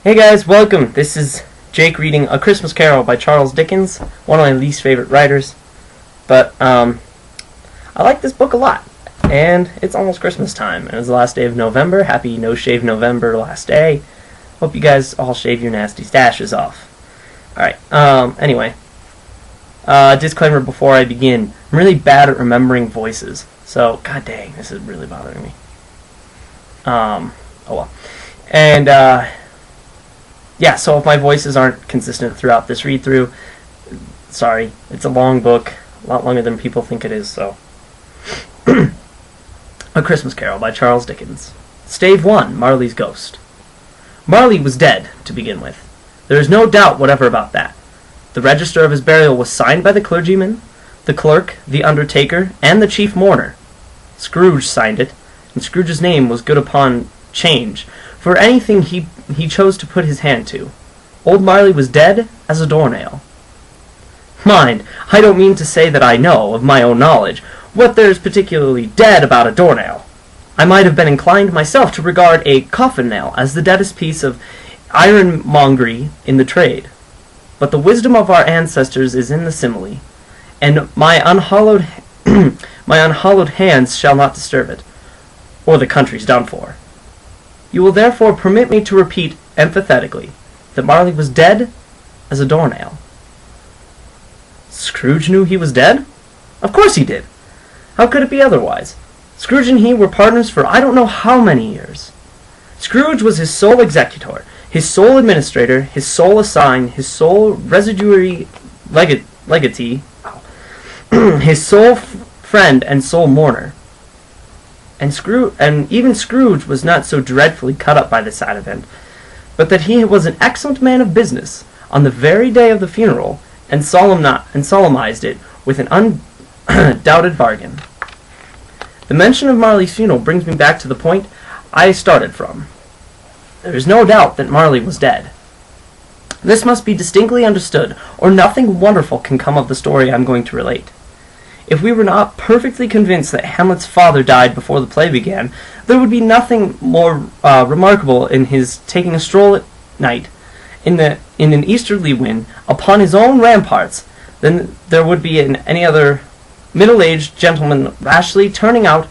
Hey guys, welcome. This is Jake reading A Christmas Carol by Charles Dickens, one of my least favorite writers. But I like this book a lot, and it's almost Christmas time, and it's the last day of November. Happy No Shave November, last day. Hope you guys all shave your nasty stashes off. Alright, anyway. Disclaimer before I begin. I'm really bad at remembering voices, so god dang, this is really bothering me. Oh well. And, yeah, so if my voices aren't consistent throughout this read-through, sorry. It's a long book, a lot longer than people think it is, so. A Christmas Carol by Charles Dickens. Stave 1, Marley's Ghost. Marley was dead, to begin with. There is no doubt whatever about that. The register of his burial was signed by the clergyman, the clerk, the undertaker, and the chief mourner. Scrooge signed it, and Scrooge's name was good upon change, for anything he chose to put his hand to. Old Marley was dead as a doornail. Mind, I don't mean to say that I know, of my own knowledge, what there is particularly dead about a doornail. I might have been inclined myself to regard a coffin-nail as the deadest piece of ironmongery in the trade. But the wisdom of our ancestors is in the simile, and my unhallowed hands shall not disturb it, or the country's done for. You will therefore permit me to repeat emphatically that Marley was dead as a doornail. Scrooge knew he was dead? Of course he did. How could it be otherwise? Scrooge and he were partners for I don't know how many years. Scrooge was his sole executor, his sole administrator, his sole assign, his sole residuary legatee, his sole friend and sole mourner. And even Scrooge was not so dreadfully cut up by this side event, but that he was an excellent man of business on the very day of the funeral, and solemnized it with an undoubted bargain. The mention of Marley's funeral brings me back to the point I started from. There is no doubt that Marley was dead. This must be distinctly understood, or nothing wonderful can come of the story I am going to relate. If we were not perfectly convinced that Hamlet's father died before the play began, there would be nothing more remarkable in his taking a stroll at night in an easterly wind upon his own ramparts than there would be in any other middle-aged gentleman rashly turning out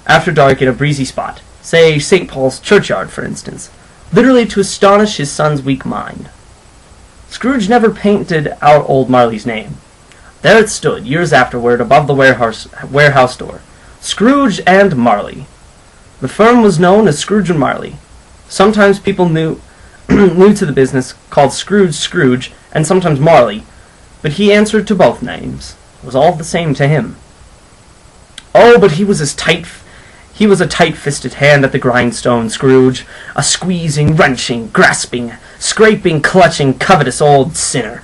after dark in a breezy spot, say St. Paul's churchyard, for instance, literally to astonish his son's weak mind. Scrooge never painted out old Marley's name. There it stood, years afterward, above the warehouse door. Scrooge and Marley. The firm was known as Scrooge and Marley. Sometimes people new to the business called Scrooge, and sometimes Marley, but he answered to both names. It was all the same to him. Oh, but he was a tight-fisted hand at the grindstone, Scrooge, a squeezing, wrenching, grasping, scraping, clutching, covetous old sinner.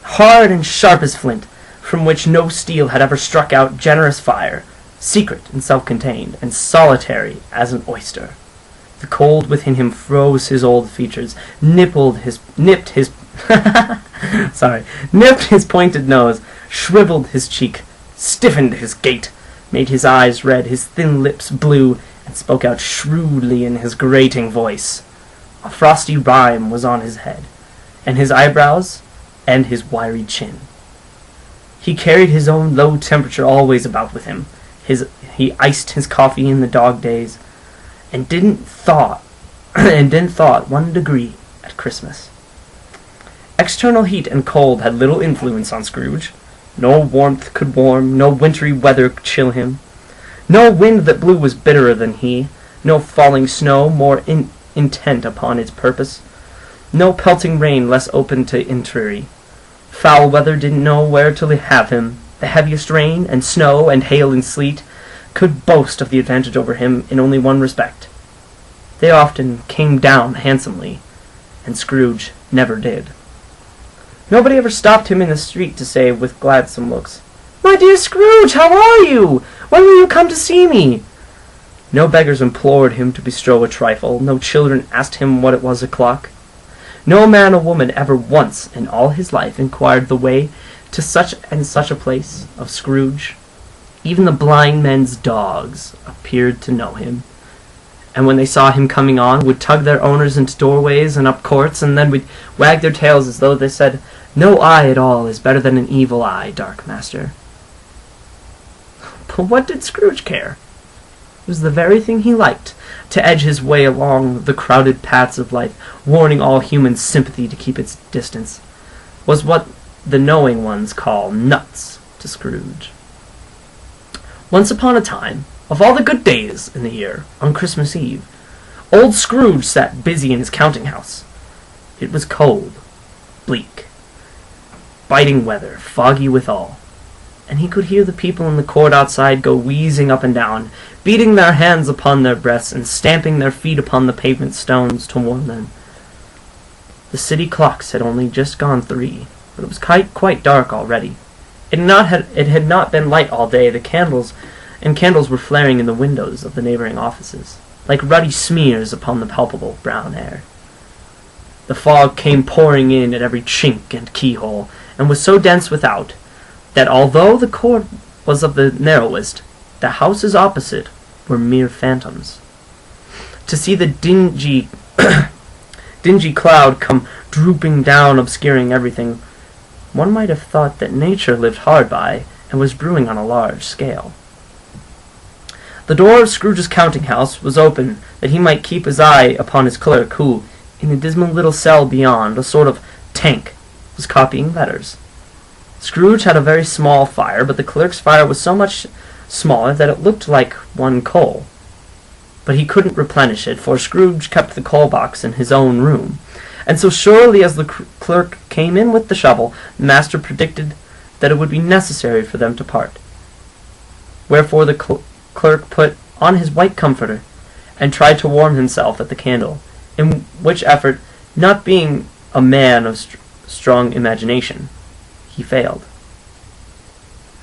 Hard and sharp as flint, from which no steel had ever struck out generous fire, secret and self-contained, and solitary as an oyster. The cold within him froze his old features, nipped his pointed nose, shriveled his cheek, stiffened his gait, made his eyes red, his thin lips blue, and spoke out shrewdly in his grating voice. A frosty rime was on his head, and his eyebrows, and his wiry chin. He carried his own low temperature always about with him. He iced his coffee in the dog days, and didn't thaw 1 degree at Christmas. External heat and cold had little influence on Scrooge. No warmth could warm, no wintry weather chill him. No wind that blew was bitterer than he, no falling snow more intent upon its purpose, no pelting rain less open to entreaty. Foul weather didn't know where to have him. The heaviest rain, and snow, and hail, and sleet could boast of the advantage over him in only one respect. They often came down handsomely, and Scrooge never did. Nobody ever stopped him in the street to say, with gladsome looks, "My dear Scrooge, how are you? When will you come to see me?" No beggars implored him to bestow a trifle. No children asked him what it was o'clock. No man or woman ever once in all his life inquired the way to such and such a place of Scrooge. Even the blind men's dogs appeared to know him, and when they saw him coming on, would tug their owners into doorways and up courts, and then would wag their tails as though they said, "No eye at all is better than an evil eye, Dark Master." But what did Scrooge care? It was the very thing he liked, to edge his way along the crowded paths of life, warning all human sympathy to keep its distance, was what the knowing ones call nuts to Scrooge. Once upon a time, of all the good days in the year, on Christmas Eve, old Scrooge sat busy in his counting-house. It was cold, bleak, biting weather, foggy withal, and he could hear the people in the court outside go wheezing up and down, beating their hands upon their breasts and stamping their feet upon the pavement stones to warm them. The city clocks had only just gone 3, but it was quite dark already. It had not been light all day. The candles were flaring in the windows of the neighboring offices, like ruddy smears upon the palpable brown air. The fog came pouring in at every chink and keyhole, and was so dense without, that although the court was of the narrowest, the houses opposite were mere phantoms. To see the dingy cloud come drooping down, obscuring everything, one might have thought that nature lived hard by, and was brewing on a large scale. The door of Scrooge's counting-house was open, that he might keep his eye upon his clerk, who, in a dismal little cell beyond, a sort of tank, was copying letters. Scrooge had a very small fire, but the clerk's fire was so much smaller that it looked like one coal. But he couldn't replenish it, for Scrooge kept the coal box in his own room, and so surely as the clerk came in with the shovel, the master predicted that it would be necessary for them to part. Wherefore the clerk put on his white comforter, and tried to warm himself at the candle, in which effort, not being a man of strong imagination, he failed.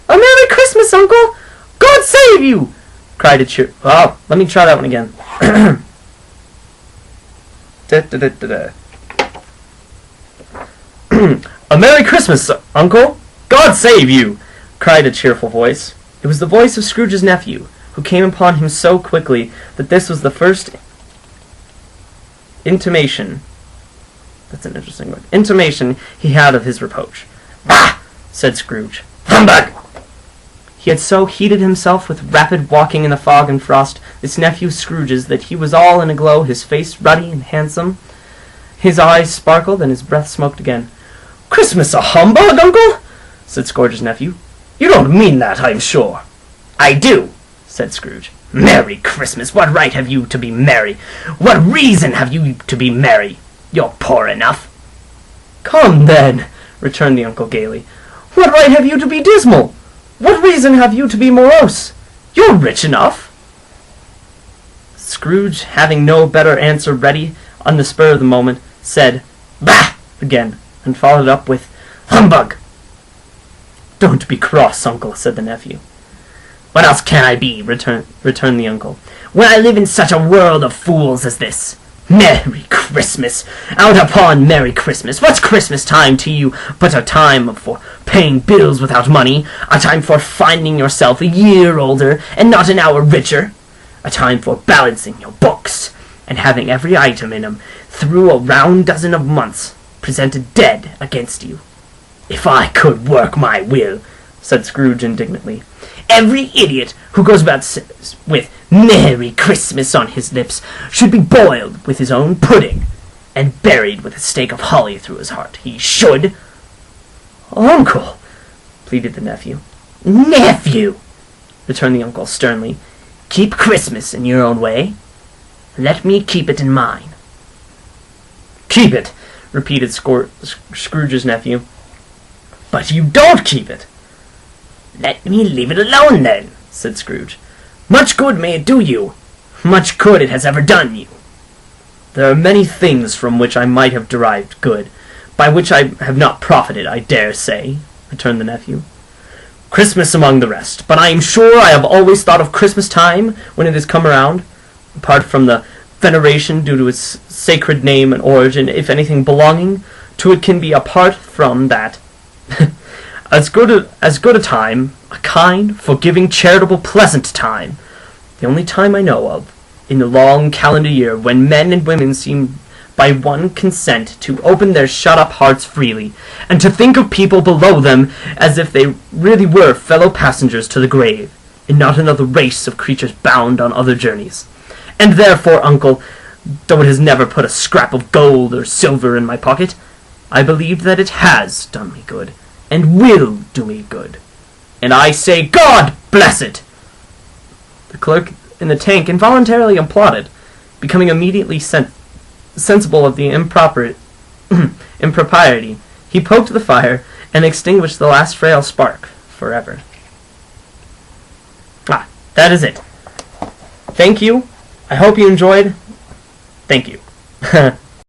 "A Merry Christmas, Uncle! God save you!" cried a cheer. Oh, let me try that one again. "A Merry Christmas, Uncle! God save you!" cried a cheerful voice. It was the voice of Scrooge's nephew, who came upon him so quickly that this was the first intimation. That's an interesting word. Intimation he had of his reproach. "Bah!" said Scrooge. "Humbug!" He had so heated himself with rapid walking in the fog and frost, this nephew Scrooge's, that he was all in a glow, his face ruddy and handsome. His eyes sparkled, and his breath smoked again. "Christmas a humbug, Uncle?" said Scrooge's nephew. "You don't mean that, I'm sure." "I do," said Scrooge. "Merry Christmas! What right have you to be merry? What reason have you to be merry? You're poor enough." "Come, then," returned the uncle gaily. "What right have you to be dismal? What reason have you to be morose? You're rich enough." Scrooge, having no better answer ready on the spur of the moment, said, "Bah!" again, and followed up with, "Humbug!" "Don't be cross, uncle," said the nephew. "What else can I be?" returned the uncle, "when I live in such a world of fools as this? Merry Christmas! Out upon Merry Christmas! What's Christmas time to you but a time for paying bills without money, a time for finding yourself a year older and not an hour richer, a time for balancing your books and having every item in 'em through a round dozen of months presented dead against you. If I could work my will," said Scrooge indignantly, "every idiot who goes about with Merry Christmas on his lips should be boiled with his own pudding and buried with a stake of holly through his heart. He should." "Uncle," pleaded the nephew. "Nephew," returned the uncle sternly, "keep Christmas in your own way. Let me keep it in mine." "Keep it," repeated Scrooge's nephew. "But you don't keep it." "Let me leave it alone, then," said Scrooge. "Much good may it do you. Much good it has ever done you." "There are many things from which I might have derived good, by which I have not profited, I dare say," returned the nephew. "Christmas among the rest. But I am sure I have always thought of Christmas time when it has come around, apart from the veneration due to its sacred name and origin, if anything belonging to it can be apart from that. As good a time, a kind, forgiving, charitable, pleasant time, the only time I know of, in the long calendar year, when men and women seem by one consent to open their shut-up hearts freely, and to think of people below them as if they really were fellow passengers to the grave, and not another race of creatures bound on other journeys. And therefore, uncle, though it has never put a scrap of gold or silver in my pocket, I believe that it has done me good, and will do me good. And I say, God bless it!" The clerk in the tank involuntarily applauded, becoming immediately sensible of the impropriety. He poked the fire, and extinguished the last frail spark forever. That is it. Thank you. I hope you enjoyed. Thank you.